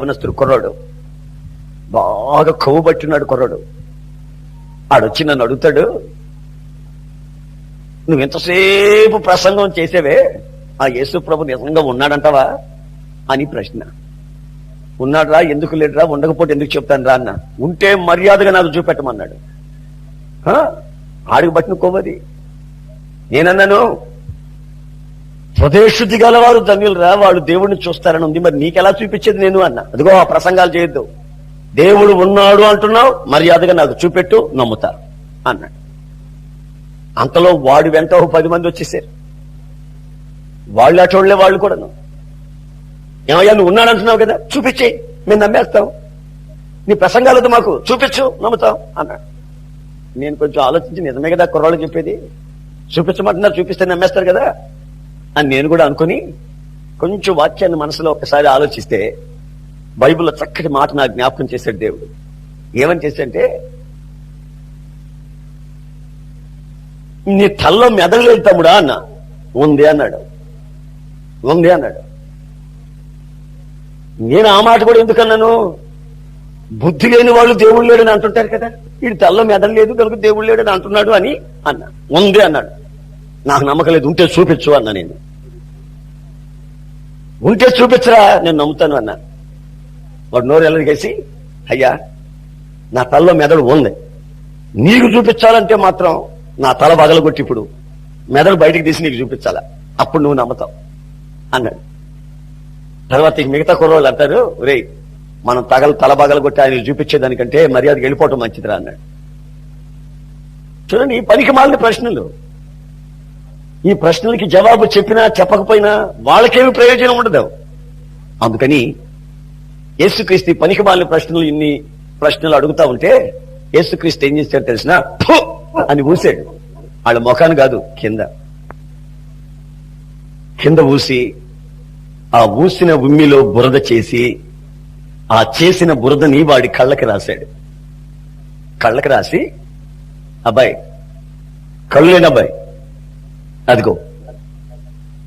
యవనస్తుడు కుర్రాడు, బాగా కొవ్వు పట్టినాడు కుర్రాడు. ఆడొచ్చి నన్ను అడుగుతాడు, నువ్వు ఎంతసేపు ప్రసంగం చేసేవే, ఆ యేసు ప్రభు నిజంగా ఉన్నాడంటావా అని ప్రశ్న. ఉన్నాడురా, ఎందుకు లేడురా, ఉండకపోతే ఎందుకు చెప్తాను రా అన్న. ఉంటే మర్యాదగా నాకు చూపెట్టమన్నాడు. ఆడికి పట్టిన కొవ్వది. నేనన్నాను, హృదయశుద్ధి గలవారు ధన్యులురా, వాళ్ళు దేవుడిని చూస్తారని ఉంది, మరి నీకెలా చూపించేది నేను అన్నా. అదిగో ఆ ప్రసంగాలు చేయొద్దు, దేవుడు ఉన్నాడు అంటున్నావు, మర్యాదగా నాకు చూపెట్టు, నమ్ముతా అన్నాడు. అంతలో వాడు వెంట 10 మంది వచ్చేసారు. వాళ్ళు అటోళ్లే, వాళ్ళు కూడాను. ఏమయ్యా నువ్వు ఉన్నాడంటున్నావు కదా, చూపించేయి, మేము నమ్మేస్తాం, నీ ప్రసంగాలతో మాకు చూపించు, నమ్ముతాం అన్నాడు. నేను కొంచెం ఆలోచించి, నిజమే కదా కుర్రాళ్ళు చెప్పేది, చూపించమంటున్నారు, చూపిస్తే నమ్మేస్తారు కదా అని నేను కూడా అనుకుని కొంచెం వాక్యాన్ని మనసులో ఒకసారి ఆలోచిస్తే బైబిల్లో చక్కటి మాట నాకు జ్ఞాపకం చేశాడు దేవుడు. ఏమని చేశాడంటే, నీ తల్లో మెదడు లేదు తమ్ముడా అన్న. ఉంది అన్నాడు. ఉంది అన్నాడు. నేను ఆ మాట కూడా ఎందుకన్నాను, బుద్ధి లేని వాళ్ళు దేవుడు లేడని అంటుంటారు కదా, వీడి తల్లో మెదడు లేదు కనుక దేవుడు లేడని అంటున్నాడు అని అన్నా. ఉంది అన్నాడు. నాకు నమ్మకం లేదు, ఉంటే చూపించు అన్నా. నేను ఉంటే చూపించరా, నేను నమ్ముతాను అన్నా. వాడు నోరు ఎల్లరికేసి, అయ్యా నా తలలో మెదడు ఉంది, నీకు చూపించాలంటే మాత్రం నా తల బగలగొట్టి ఇప్పుడు మెదడు బయటికి తీసి నీకు చూపించాలా, అప్పుడు నువ్వు నమ్ముతావు అన్నాడు. తర్వాత మిగతా కుర్రోళ్ళు అంటారు, రే మనం తల బగలగొట్టి ఆయన చూపించేదానికంటే మర్యాదకి వెళ్ళిపోవటం మంచిదిరా అన్నాడు. చూడండి, ఈ పనికి మాలిన ప్రశ్నలు. ఈ ప్రశ్నలకి జవాబు చెప్పినా చెప్పకపోయినా వాళ్ళకేమి ప్రయోజనం ఉండదు. అందుకని యేసుక్రీస్తు పనికి మాలిన ప్రశ్నలు, ఇన్ని ప్రశ్నలు అడుగుతా ఉంటే యేసుక్రీస్తు ఏం చేశాడు తెలిసిన, అని ఊసాడు. వాళ్ళ ముఖాన్ని కాదు, కింద ఊసి, ఆ ఊసిన ఉమ్మిలో బురద చేసి, ఆ చేసిన బురదని వాడి కళ్ళకి రాశాడు. కళ్ళకి రాసి, అబ్బాయి కళ్ళు లేని అబ్బాయి, అదిగో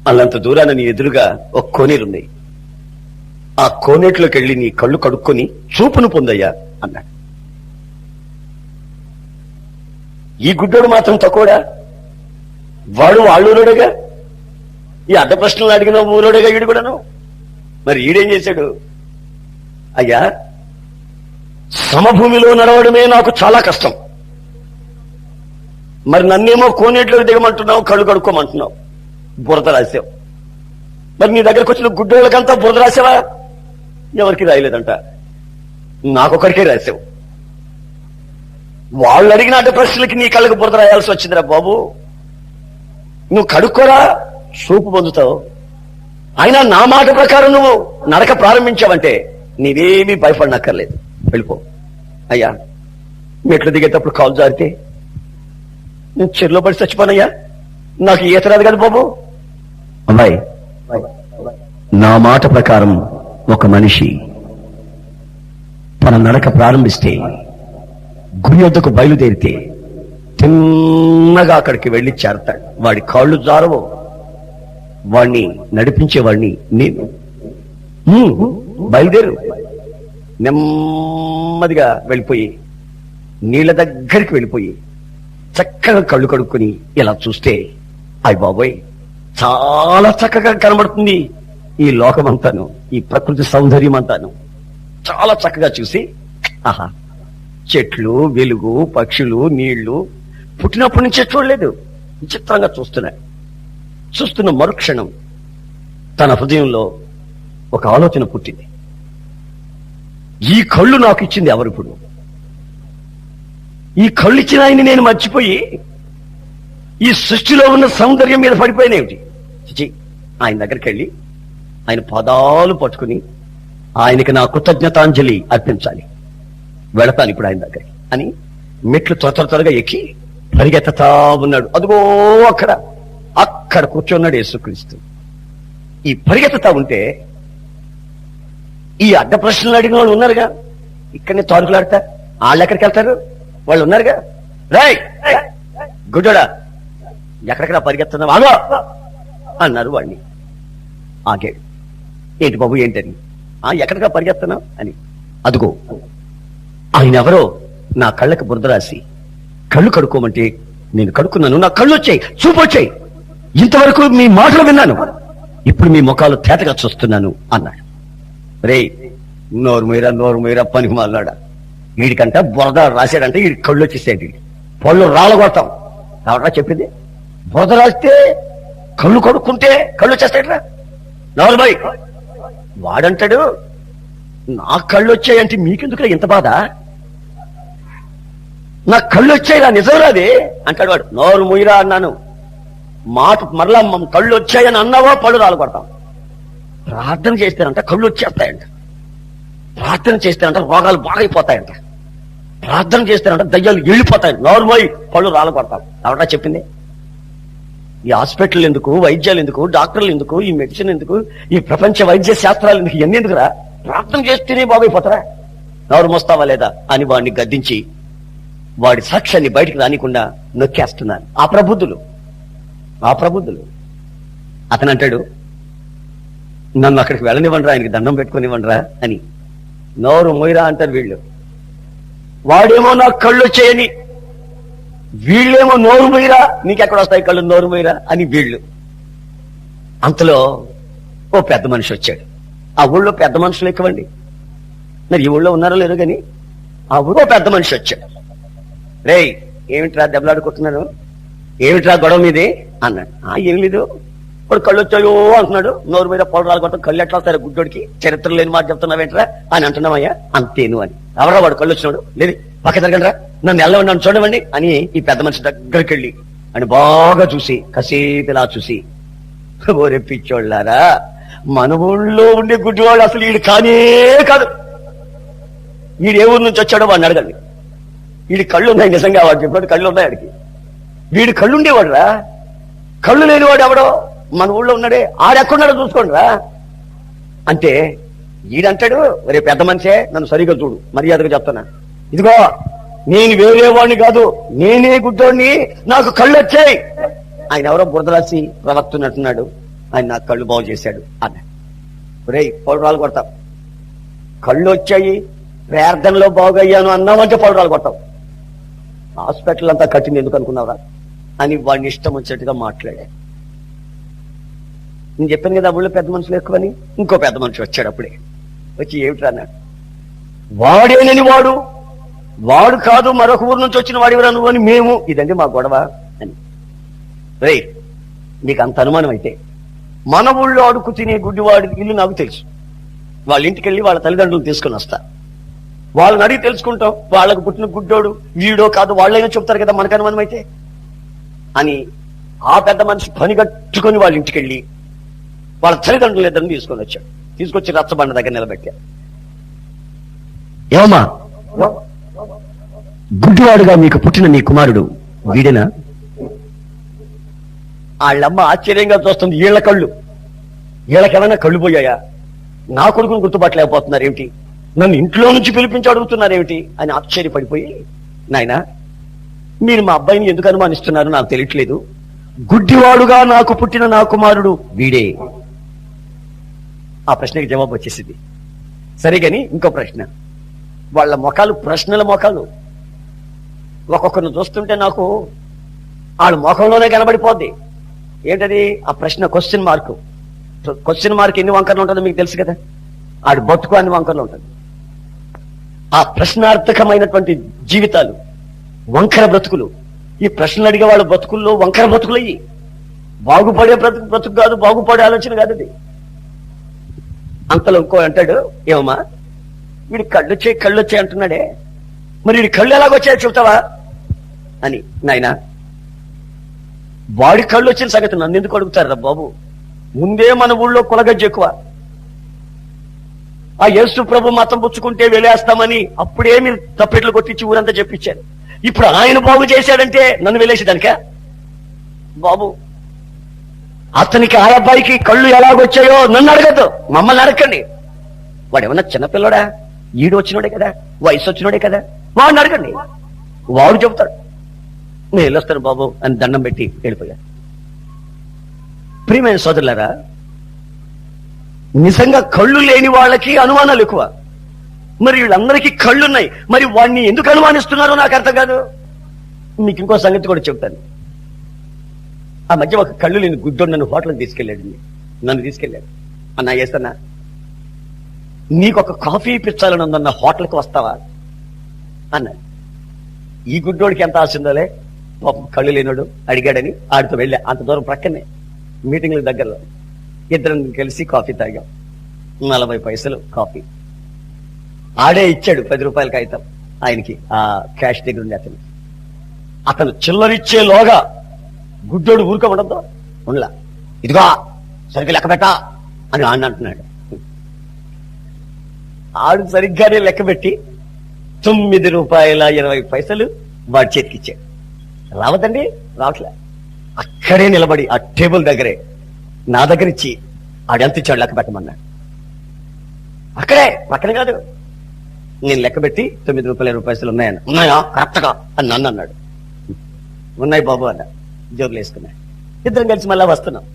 అల్లంత దూరాన నీ ఎదురుగా ఒక కోనేరుంది, ఆ కోనేట్లోకి వెళ్ళి నీ కళ్ళు కడుక్కొని చూపును పొందయ్యా అన్నాడు. ఈ గుడ్డోడు మాత్రం తక్కువడా, వాడు వాళ్ళూరుడుగా, ఈ అడ్డ ప్రశ్నలు అడిగిన ఊరోడుగా వీడు కూడాను. మరి ఈడేం చేశాడు, అయ్యా సమభూమిలో నడవడమే నాకు చాలా కష్టం, మరి నన్నేమో కోనేట్లోకి దిగమంటున్నావు, కళ్ళు కడుక్కోమంటున్నావు, బురద రాసావు. మరి నీ దగ్గరకు వచ్చిన గుడ్డోళ్ళకంతా బురద రాసావా? ఎవరికి రాయలేదంట, నాకొకరికే రాసావు. వాళ్ళు అడిగిన అడ్డ ప్రశ్నలకి నీ కళ్ళకు బురద రాయాల్సి వచ్చిందిరా బాబు. నువ్వు కడుక్కోరా, చూపు పొందుతావు. అయినా నా మాట ప్రకారం నువ్వు నడక ప్రారంభించావంటే నీవేమీ భయపడనక్కర్లేదు, వెళ్ళిపో. అయ్యా మెట్లు దిగేటప్పుడు కాలు జారితే నేను చెరులో పడి చచ్చిపోనయ్యా, నాకు ఈత రాదు కదా బాబు. అమ్మాయి, నా మాట ప్రకారం ఒక మనిషి తన నడక ప్రారంభిస్తే, గురి వద్దకు బయలుదేరితే తిన్నగా అక్కడికి వెళ్లి చేరతాడు. వాడి కాళ్ళు జారవు, వాణ్ణి నడిపించేవాడిని నేను. బయలుదేరు, నెమ్మదిగా వెళ్ళిపోయి నీళ్ల దగ్గరికి వెళ్ళిపోయి చక్కగా కళ్ళు కడుక్కొని ఇలా చూస్తే, అయ్ బాబోయ్ చాలా చక్కగా కనబడుతుంది ఈ లోకమంతాను, ఈ ప్రకృతి సౌందర్యం అంతాను. చాలా చక్కగా చూసి, ఆహా చెట్లు, వెలుగు, పక్షులు, నీళ్లు పుట్టినప్పటి నుంచే చూడలేదు, విచిత్రంగా చూస్తున్న మరుక్షణం తన హృదయంలో ఒక ఆలోచన పుట్టింది. ఈ కళ్ళు నాకు ఇచ్చింది ఎవరిప్పుడు? ఈ కళ్ళు ఇచ్చిన ఆయన్ని నేను మర్చిపోయి ఈ సృష్టిలో ఉన్న సౌందర్యం మీద పడిపోయినేమిటి? చిచి, ఆయన దగ్గరికి వెళ్ళి ఆయన పాదాలు పట్టుకుని ఆయనకి నా కృతజ్ఞతాంజలి అర్పించాలి, వెళతాను ఇప్పుడు ఆయన దగ్గరికి అని మెట్లు త్వరగా ఎక్కి పరిగెత్తుతా ఉన్నాడు. అదిగో అక్కడ కూర్చున్నాడు యేసుక్రీస్తు. ఈ పరిగెత్తుతా ఉంటే ఈ అడ్డ ప్రశ్నలు అడిగిన వాళ్ళు ఉన్నారుగా, ఇక్కడనే తారుకులాడతా, వాళ్ళు ఎక్కడికి వెళ్తారు? వాళ్ళు ఉన్నారుగా. రాయ్ గుడ్డోడా, ఎక్కడికరా పరిగెత్తున్నావు, ఆగో అన్నారు వాడిని. ఆగాడు. ఏంటి బాబు ఏంటని ఎక్కడికా పరిగెత్తనా అని. అదిగో ఆయన ఎవరో నా కళ్ళకి బురద రాసి కళ్ళు కడుక్కోమంటే నేను కడుక్కున్నాను, నా కళ్ళు వచ్చాయి, చూపు వచ్చాయి. ఇంతవరకు మీ మాటలు విన్నాను, ఇప్పుడు మీ ముఖాలు తేటగా చూస్తున్నాను అన్నాడు. రే నోరు మీరా పనికి మాట్లాడా, వీడికంట బురద రాశాడంటే వీడి కళ్ళు వచ్చేసాడు, పళ్ళు రాలగొడతాం. ఎవరా చెప్పింది? బురద రాస్తే కళ్ళు కొడుకుంటే కళ్ళు వచ్చేస్తాడరా నవల్బాయ్. వాడంటాడు నా కళ్ళు వచ్చాయంటే మీకెందుకు ఇంత బాధ, నా కళ్ళు వచ్చాయిరా నిజం రాదే అంటాడు వాడు. నోరు ముయిరా అన్నాను, మాట మరలా కళ్ళు వచ్చాయని అన్నావో పళ్ళు రాలగొడతాం. ప్రార్థన చేస్తానంట కళ్ళు వచ్చేస్తాయంట, ప్రార్థన చేస్తానంట రోగాలు బాగైపోతాయంట, ప్రార్థన చేస్తానంట దయ్యాలు వెళ్ళిపోతాయి. నోరుమోయి పళ్ళు రాలగొడతాం. ఎవరా చెప్పింది? ఈ హాస్పిటల్ ఎందుకు, వైద్యాలు ఎందుకు, డాక్టర్లు ఎందుకు, ఈ మెడిసిన్ ఎందుకు, ఈ ప్రపంచ వైద్య శాస్త్రాలు ఎందుకు, ఇవన్నీ ఎందుకురా? ప్రార్థన చేస్తేనే బాగైపోతారా? నోరు మోస్తావా లేదా అని వాడిని గద్దించి వాడి సాక్ష్యాన్ని బయటికి రానికుండా నొక్కేస్తున్నాను. ఆ ప్రబుద్ధులు అతను అంటాడు, నన్ను అక్కడికి వెళ్ళనివ్వండిరా, ఆయనకి దండం పెట్టుకునివ్వండిరా అని. నోరు మొయ్యరా అంటారు వీళ్ళు. వాడేమో నాకు కళ్ళు వచ్చాయని, వీళ్ళేమో నోరు మొయ్యరా, నీకెక్కడ వస్తాయి కళ్ళు, నోరు మొయ్యరా అని వీళ్ళు. అంతలో ఓ పెద్ద మనిషి వచ్చాడు. ఆ ఊళ్ళో పెద్ద మనుషులు ఎక్కువండి, మరి ఈ ఊళ్ళో ఉన్నారో లేరు కానీ ఆ ఊళ్ళో పెద్ద మనిషి వచ్చాడు. రేయ్ ఏమిట్రా దెబ్బలాడుకుంటున్నాను, ఏమిట్రా గొడవ మీది అన్నాడు. ఏం లేదు, ఇప్పుడు కళ్ళు వచ్చాయో అంటున్నాడు, నోరు మీద పొల రాలగొట్టం, కళ్ళు ఎట్లా వస్తాయి గుడ్డోడికి, చరిత్ర లేని మాట చెప్తున్నావేంట్రా అని అంటున్నామయ్యా. అంతేను అని. ఎవరా వాడు కళ్ళు వచ్చినాడు, లేదు పక్క జరగండి రా, నన్ను వెళ్ళవండి చూడవండి అని ఈ పెద్ద మనిషి దగ్గరికి వెళ్ళి అని బాగా చూసి కసేపు ఇలా చూసి, ఓరే పిచ్చోళ్ళారా, మన ఊళ్ళో ఉండే గుడ్డివాడు అసలు వీడు కానే కాదు, వీడు ఏ ఊరు నుంచి వచ్చాడో వాడిని అడగండి, వీడి కళ్ళు ఉన్నాయి నిజంగా, వాడు చెప్పాడు కళ్ళు ఉన్నాయి వాడికి, వీడు కళ్ళు ఉండేవాడు రా, కళ్ళు లేనివాడు ఎవడో మన ఊళ్ళో ఉన్నాడే, ఆడెక్కడున్నాడో చూసుకోండి రా అంటే ఈడంటాడు, ఒరే పెద్ద మనిషే నన్ను సరిగ్గా చూడు, మర్యాదగా చెప్తున్నా, ఇదిగో నేను వేరే వాడిని కాదు, నేనే గుడ్డోడిని, నాకు కళ్ళు వచ్చాయి. ఆయన ఎవరో బురదరాసి ప్రవక్తున్నట్టున్నాడు, ఆయన నాకు కళ్ళు బాగు చేశాడు అన్న. ఒరే పౌడరాలు కొడతాం, కళ్ళు వచ్చాయి ప్రార్థనలో బాగయ్యాను అన్నామంటే పౌడరాలు కొడతాం, హాస్పిటల్ అంతా కట్టింది ఎందుకు అనుకున్నావా అని వాడిని ఇష్టం వచ్చినట్టుగా మాట్లాడా. నేను చెప్పాను కదా ఊళ్ళో పెద్ద మనుషులు ఎక్కువని. ఇంకో పెద్ద మనిషి వచ్చాడు అప్పుడే, వచ్చి ఏమిట్రా అన్నాడు. వాడేనని వాడు కాదు, మరొక ఊరు నుంచి వచ్చిన వాడివరా నువ్వు అని మేము, ఇదండి మా గొడవ అని. రే నీకు అంత అనుమానం అయితే మన ఊళ్ళో అడుగు తినే గుడ్డివాడి ఇల్లు నాకు తెలుసు, వాళ్ళ ఇంటికి వెళ్ళి వాళ్ళ తల్లిదండ్రులు తీసుకుని వస్తా, వాళ్ళని అడిగి తెలుసుకుంటాం, వాళ్ళకు పుట్టిన గుడ్డోడు వీడో కాదు వాళ్ళైనా చెప్తారు కదా మనకు అనుమానం అయితే అని. ఆ పెద్ద మనిషి పని కట్టుకుని వాళ్ళ ఇంటికి వెళ్ళి వాళ్ళ తల్లిదండ్రులు ఇద్దరిని తీసుకొని వచ్చాడు. తీసుకొచ్చి రచ్చబండ దగ్గర నిలబెట్టాడు. ఏమమ్మా, గుడ్డివాడుగా మీకు పుట్టిన నీ కుమారుడు వీడేనా? వాళ్ళమ్మ ఆశ్చర్యంగా చూస్తుంది, వీళ్ళ కళ్ళు, వీళ్ళకెవరైనా కళ్ళు పోయాయా, నా కొడుకును గుర్తుపట్టలేకపోతున్నారు ఏమిటి, నన్ను ఇంట్లో నుంచి పిలిపించి అడుగుతున్నారేమిటి అని ఆశ్చర్యపడిపోయి, నాయనా మీరు మా అబ్బాయిని ఎందుకు అనుమానిస్తున్నారు నాకు తెలియట్లేదు, గుడ్డివాడుగా నాకు పుట్టిన నా కుమారుడు వీడే. ఆ ప్రశ్నకి జవాబు వచ్చేసింది. సరే గాని ఇంకో ప్రశ్న, వాళ్ళ మొఖాలు ప్రశ్నల మొఖాలు, ఒక్కొక్కరిని చూస్తుంటే నాకు వాళ్ళ ముఖంలోనే కనబడిపోద్ది. ఏంటది ఆ ప్రశ్న? Question mark. క్వశ్చన్ మార్క్ ఎన్ని వంకర్లు ఉంటుందో మీకు తెలుసు కదా, ఆడు బతుకు అన్ని వంకర్లు ఉంటుంది. ఆ ప్రశ్నార్థకమైనటువంటి జీవితాలు, వంకర బ్రతుకులు, ఈ ప్రశ్నలు అడిగే వాళ్ళ బ్రతుకుల్లో వంకర బ్రతుకులయ్యి, బాగుపడే బ్రతుకు కాదు, బాగుపడే ఆలోచన కాదు అది. అంతలో ఇంకో అంటాడు, ఏమమ్మా వీడి కళ్ళు వచ్చాయి అంటున్నాడే, మరి వీడి కళ్ళు ఎలాగొచ్చాయో చెబుతావా అని. నాయనా వాడి కళ్ళు వచ్చిన సంగతి నన్ను ఎందుకు అడుగుతారా బాబు, ముందే మన ఊళ్ళో కులగజ్జ ఎక్కువ, ఆ యేసు ప్రభు మతం పుచ్చుకుంటే వెలేస్తామని అప్పుడే మీరు తప్పెట్లు కొట్టించి ఊరంతా చెప్పించారు. ఇప్పుడు ఆయన బాగు చేశాడంటే నన్ను వెలేసేదానికా బాబు? అతనికి ఆ అబ్బాయికి కళ్ళు ఎలాగొచ్చాయో నన్ను అడగద్దు, మమ్మల్ని అడగండి. వాడు ఏమన్నా చిన్నపిల్లడా, ఈడు వచ్చినోడే కదా, వయసు వచ్చినోడే కదా, వాడిని అడగండి, వాడు చెబుతాడు. నేను వెళ్ళొస్తాను బాబు అని దండం పెట్టి వెళ్ళిపోయాడు. ప్రియమైన సోదరులారా, నిజంగా కళ్ళు లేని వాళ్ళకి అనుమానాలు ఎక్కువ. మరి వీళ్ళందరికీ కళ్ళున్నాయి, మరి వాడిని ఎందుకు అనుమానిస్తున్నారో నాకు అర్థం కాదు. మీకు ఇంకో సంగతి కూడా చెప్తాను. ఆ మధ్య ఒక కళ్ళు లేని గుడ్డోడు నన్ను హోటల్కి తీసుకెళ్ళాడు. అన్నా చేస్తానా, నీకు ఒక కాఫీ పిచ్చాలని ఉందన్న హోటల్కి వస్తావా అన్నాడు. ఈ గుడ్డోడికి ఎంత ఆశ ఉందోలే, కళ్ళు లేనోడు అడిగాడని ఆడితో వెళ్ళా. అంత దూరం ప్రక్కనే మీటింగ్ల దగ్గరలో ఇద్దరం కలిసి కాఫీ తాగాం. 40 పైసలు కాఫీ. ఆడే ఇచ్చాడు 10 రూపాయల కాగితం ఆయనకి, ఆ క్యాష్ దగ్గర ఉండే అతను చిల్లరిచ్చేలోగా గుడ్డోడు ఊరుక ఉండదు ఉండలా. ఇదిగో సరిగ్గా లెక్క పెట్టా అని ఆడిని అంటున్నాడు. ఆడు సరిగ్గానే లెక్క పెట్టి 9 రూపాయల 20 పైసలు వాడి చేతికి ఇచ్చాడు. రావద్దండి, రావట్లే. అక్కడే నిలబడి ఆ టేబుల్ దగ్గరే నా దగ్గర ఇచ్చి ఆడెంత ఇచ్చాడు లెక్క పెట్టమన్నాడు. అక్కడే పక్కనే కాదు. నేను లెక్క పెట్టి 9 రూపాయల 20 పైసలు ఉన్నాయన్న. ఉన్నాయా కరెక్ట్గా అని నన్ను అన్నాడు. ఉన్నాయి బాబు అన్న. జోకులు వేసుకున్నాడు. ఇద్దరం కలిసి మళ్ళా వస్తున్నాం.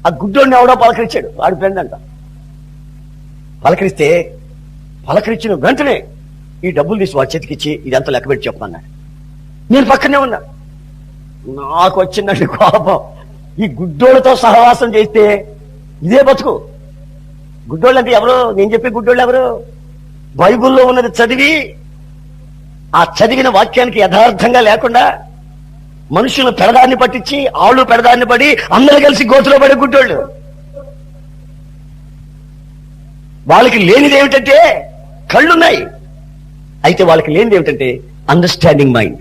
ఆ గుడ్డోడిని ఎవడో పలకరించాడు, వాడి ఫ్రెండ్ అంట. పలకరించిన వెంటనే ఈ డబ్బులు తీసి వాడి చేతికిచ్చి ఇదంతా లెక్క పెట్టి చెప్పమన్నాడు. నేను పక్కనే ఉన్నా. నాకు వచ్చిందండి కోపం. ఈ గుడ్డోళ్ళతో సహవాసం చేస్తే ఇదే బతుకు. గుడ్డోళ్ళు అంటే ఎవరు? నేను చెప్పే గుడ్డోళ్ళు ఎవరు? బైబుల్లో ఉన్నది చదివి ఆ చదివిన వాక్యానికి యథార్థంగా లేకుండా మనుషులను పెడదాన్ని పట్టించి ఆళ్ళు పెడదాన్ని పడి అందరూ కలిసి గోతులో పడే గుడ్డోళ్ళు. వాళ్ళకి లేనిది ఏమిటంటే కళ్ళున్నాయి, అయితే వాళ్ళకి లేనిది ఏమిటంటే understanding mind,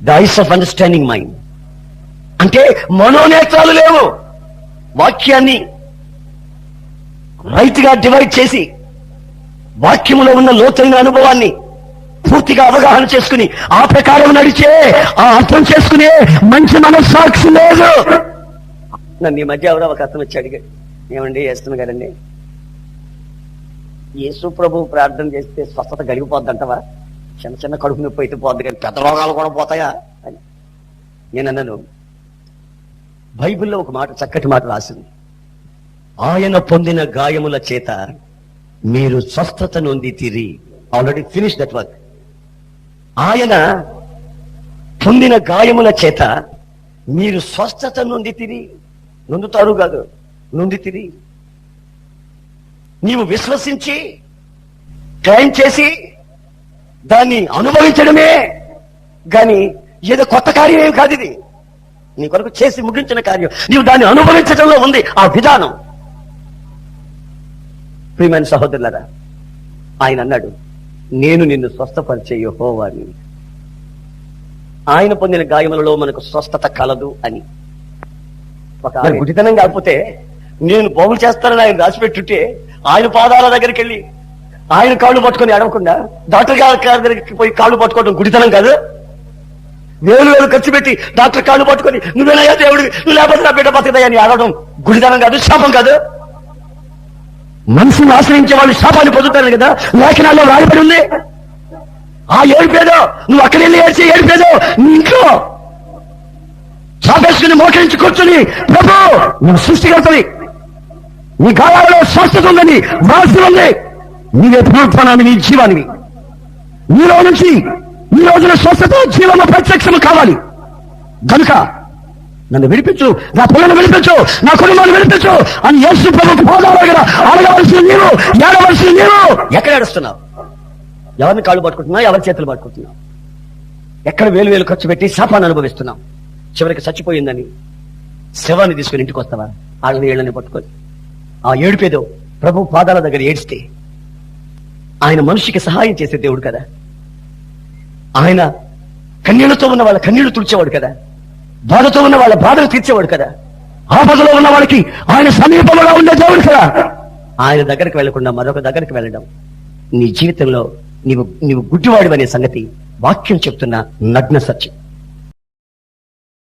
the eyes of understanding mind. అంటే మనోనేత్రాలు లేవు. వాక్యాన్ని రైట్ గా డివైడ్ చేసి వాక్యములో ఉన్న లోతైన అనుభవాన్ని పూర్తిగా అవగాహన చేసుకుని ఆ ప్రకారం నడిచే, ఆ అర్థం చేసుకునే మంచి మనస్సాక్షి లేదు. నన్ను ఈ మధ్య ఎవరో ఒక అతను వచ్చి అడిగాడు, ఏమండి వేస్తున్నా కదండి, యేసు ప్రభు ప్రార్థన చేస్తే స్వస్థత కలిగిపోద్దంటవా? చిన్న చిన్న కడుపు నొప్పి అయితే పోద్ది కానీ పెద్ద రోగాలు కూడా పోతాయా అని నేను అన్నాను. బైబిల్లో ఒక మాట, చక్కటి మాట రాసింది. ఆయన పొందిన గాయముల చేత మీరు స్వస్థత నొందితిరి. Already finish that work. ఆయన పొందిన గాయముల చేత మీరు స్వస్థత నొందితిరి. నొందుతారు కాదు, నొందితిరి. నీవు విశ్వసించి క్లైమ్ చేసి దాన్ని అనుభవించడమే గాని ఏదో కొత్త కార్యం ఏమి కాదు. ఇది నీ కొరకు చేసి ముగించిన కార్యం. నీవు దాన్ని అనుభవించడంలో ఉంది ఆ విధానం. ప్రియమైన సహోదరులారా, ఆయన అన్నాడు, నేను నిన్ను స్వస్థపరిచే యెహోవాని. ఆయన పొందిన గాయములలో మనకు స్వస్థత కలదు అని. ఒక గుడితనం కాకపోతే నేను బాగులు చేస్తానని ఆయన రాసిపెట్టుంటే ఆయన పాదాల దగ్గరికి వెళ్ళి ఆయన కాళ్ళు పట్టుకొని అడగకుండా డాక్టర్ గారి దగ్గరికి పోయి కాళ్ళు పట్టుకోవడం గుడితనం కాదు. వేలు ఖర్చు పెట్టి డాక్టర్ కాళ్ళు పట్టుకొని నువ్వేనయ్యా దేవుడు, నువ్వు లేకపోతే నా బిడ్డ బతుకుతాయా అని అడగడం గుడితనం కాదు, శాపం కాదు. మనసును ఆశ్రయించే వాళ్ళు శాపాన్ని పొందుతారు కదా, లేఖనాల్లో రాయబడి ఉంది. ఆ ఏడిపేదో నువ్వు అక్కడి వెళ్ళి ఏడ్చి ఏడిపేదో నీ ఇంట్లో చాపేసుకుని మోకరించి కూర్చొని, ప్రభు నువ్వు సృష్టికర్తవి, నీ గాయాలలో స్వస్థత ఉందని మనసు ఉంది, నీవే పునరుత్థానాన్ని, నీ జీవానివి. నీలో నుంచి ఈ రోజున స్వస్థత జీవన ప్రత్యక్షము కావాలి. కనుక నన్ను విడిపించు, నా పిల్లలు విడిపించు, నా కుటుంబాన్ని విడిపించు అని యేసు ప్రభువుకు పాదాల దగ్గర అడగవలసిన నీవు, ఏడవలసిన నీవు ఎక్కడ ఏడుస్తున్నావు? ఎవరిని కాళ్ళు పట్టుకుంటున్నావు? ఎవరి చేతులు పట్టుకుంటున్నావు? ఎక్కడ వేలు ఖర్చు పెట్టి శాపాన్ని అనుభవిస్తున్నావు? చివరికి చచ్చిపోయిందని శవాన్ని తీసుకుని ఇంటికి వస్తావా? వాళ్ళని ఏళ్ళని పట్టుకొని ఆ ఏడుపేదో ప్రభు పాదాల దగ్గర ఏడిస్తే ఆయన మనిషికి సహాయం చేసే దేవుడు కదా. ఆయన కన్నీళ్లతో ఉన్న వాళ్ళ కన్నీళ్లు తుడిచేవాడు కదా, బాధతో ఉన్న వాళ్ళ బాధలు తీర్చేవాడు కదా, ఆపదలో ఉన్న వాళ్ళకి ఆయన సమీపంలో ఉండే దేవుడు కదా. ఆయన దగ్గరికి వెళ్లకుండా మరొక దగ్గరికి వెళ్ళడం నీ జీవితంలో నీవు గుడ్డివాడు అనే సంగతి వాక్యం చెప్తున్న నగ్న సత్యం.